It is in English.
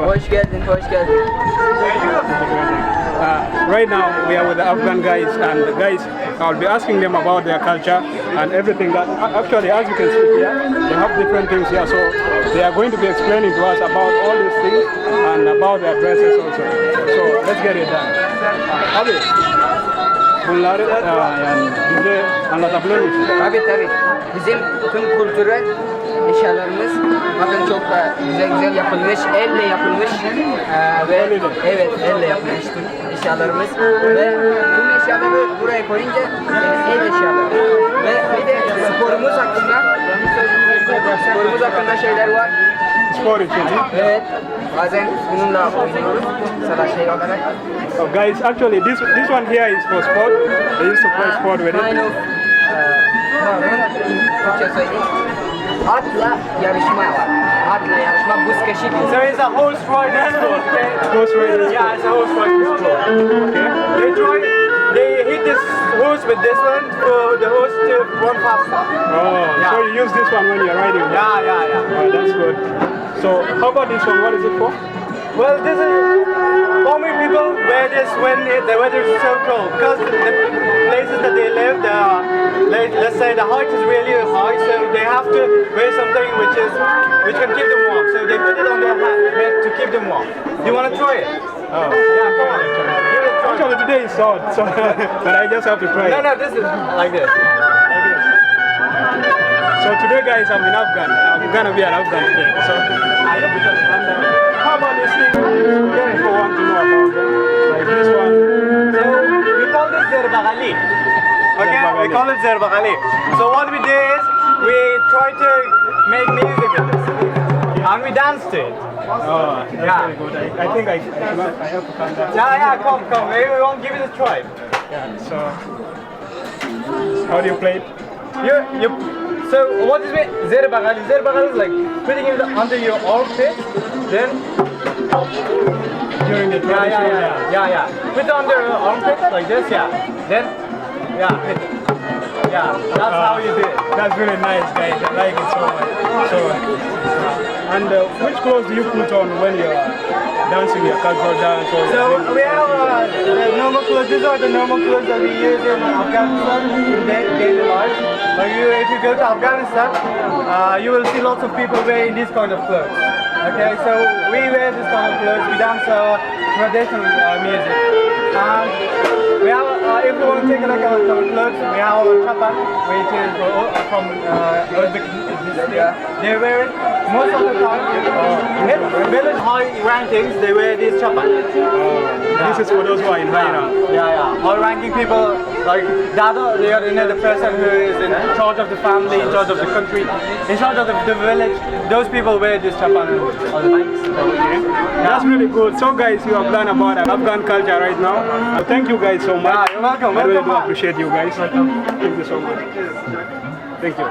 Hoş geldin, hoş geldin. Right now we are with the Afghan guys, and the guys, I'll be asking them about their culture and everything that actually, as you can see here, they have different things here, so they are going to be explaining to us about all these things and about their dresses also. So let's get it done. Abi, bunları yani bize anlatabilir misin? Tabii. Bizim tüm kültürel eşyalarımız bakın çok da güzel yapılmış, elle yapılmış ve evet elle yapılmış tüm eşyalarımız ve tüm eşyaları buraya koyunca el eşyaları ve bir de sporumuz hakkında şeyler var. Spor için. Evet. Bazen bununla oynuyoruz. Mesela şey olarak. Oh, guys, actually this one here is for sport. They used to play sport with Kind it. of Türkçe söyleyeyim. Atla yarışma var. Atla yarışma buz keşi. So it's a horse riding sport. Horse riding. Yeah, it's a horse riding sport. Okay. They hit this horse with this one for the horse to run faster. Oh, Yeah. so you use this one when you're riding? Yeah. Oh, that's good. So how about this one? What is it for? Well, this is normally people wear this when the weather is so cold because the places that they live, let's say the height is really high, so they have to wear something which can keep them warm. So they put it on their head to keep them warm. Do you want to try it? Oh. Yeah, come on. Give it a try. Actually today is hot, so but I just have to try it. No, this is like this. Like this. So today, guys, I'm in Afghan. I'm gonna be an Afghan today. So how about this thing? People want to know about them. Like this one. So we call this zerbagali. Okay, we call it zerbagali. So what we do is we try to make music with this, and we dance to it. Oh, that's very good. I think I have to come down. Yeah, come. Maybe we won't give it a try. Yeah. So how do you play it? You. So what is it? Zerbagali. Zerbagali is like putting it under your armpit, then During the traditional yeah. Put it under your armpit like this, yeah. Then hit it. Yeah, that's how you do it. That's really nice, guys. I like it so much. So, and which clothes do you put on when you're dancing your cultural dance? Or So we have the normal clothes. These are the normal clothes that we use in Afghanistan in daily life. Like if you go to Afghanistan, you will see lots of people wearing these kind of clothes. Okay, so we wear this kind of clothes. We dance traditional music. And we have, if you want to take a look at our clothes, we have our chapan, which is from Uzbek. They wear it most of the time. In village high rankings, they wear these chapan. This is for those who are in high rank. Yeah. High ranking people, like Dada, they are the person who is in charge of the family, in charge of the country, in charge of the village. Those people wear this chapan on the banks. Okay. That's really good. So guys, you have learned about Afghan culture right now. Thank you guys so much. Yeah, you're welcome. I really do Welcome. appreciate you guys. Thank you so much. Thank you.